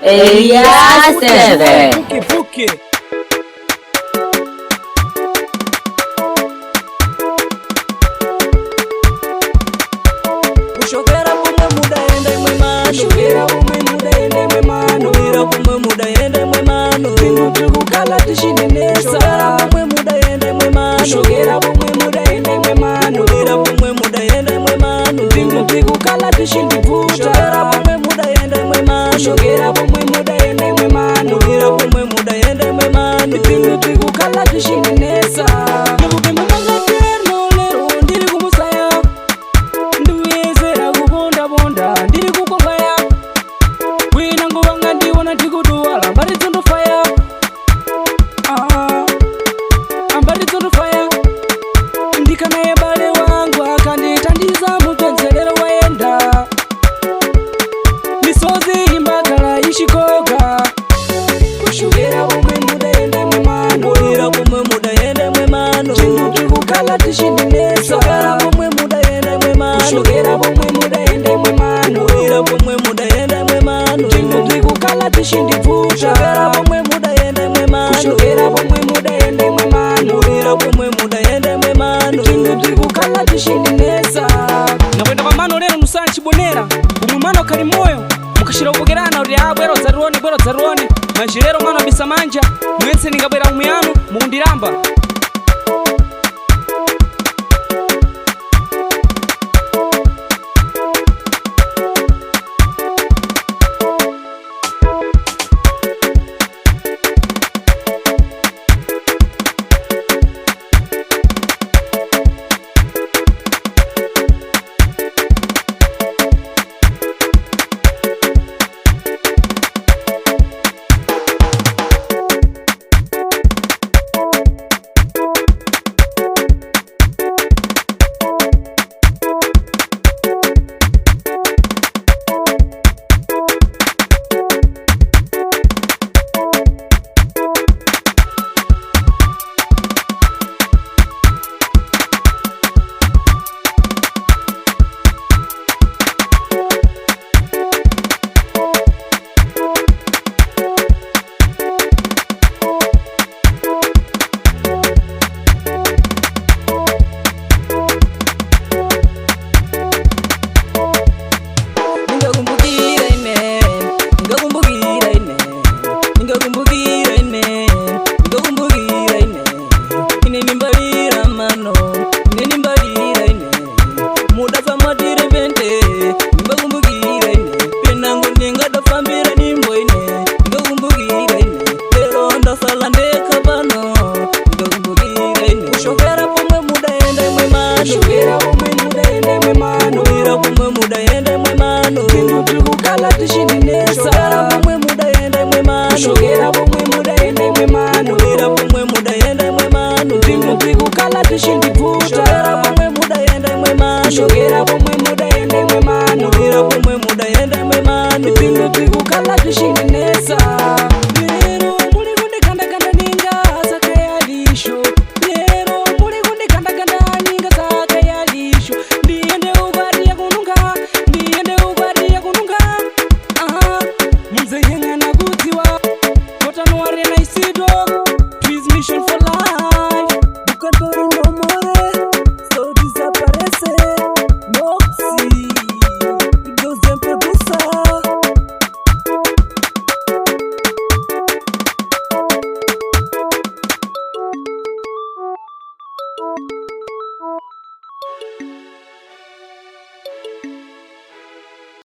Elias TV. Ushokera kumwe muda ende mwe mano, ushokera kumwe muda ende mwe mano, ushokera kumwe muda ende mwe mano, tikukala tishinenesa. Ushokera kumwe muda ende mwe mano, ushokera kumwe muda ende mwe mano, ushokera kumwe muda ende mwe mano, tikukala tishindivuta. Ushokera kumwe muda ende mwe mano, ushokera kumwe muda ende mwe mano, ushokera kumwe muda ende mwe mano, tikukala tishinenesa. Ushokera kumwe muda ende mwe mano, ushokera kumwe muda ende mwe mano, tikukala tishinenesa. Ushokera kumwe muda ende mwe mano, ushokera kumwe muda ende mwe mano, ushokera kumwe muda ende mwe mano, tikukala tishindivuta. Ushokera kumwe muda ende mwe mano, ushokera kumwe muda ende mwe mano, ushokera kumwe muda ende mwe mano, tikukala tishinenesa. Nakwenda pamano lero nusanchi bonera umumano kali moyo mukashira ubugerana uri abwero zaruone majirero mwana bisamanja mwese ningabwera umuyano mukundiramba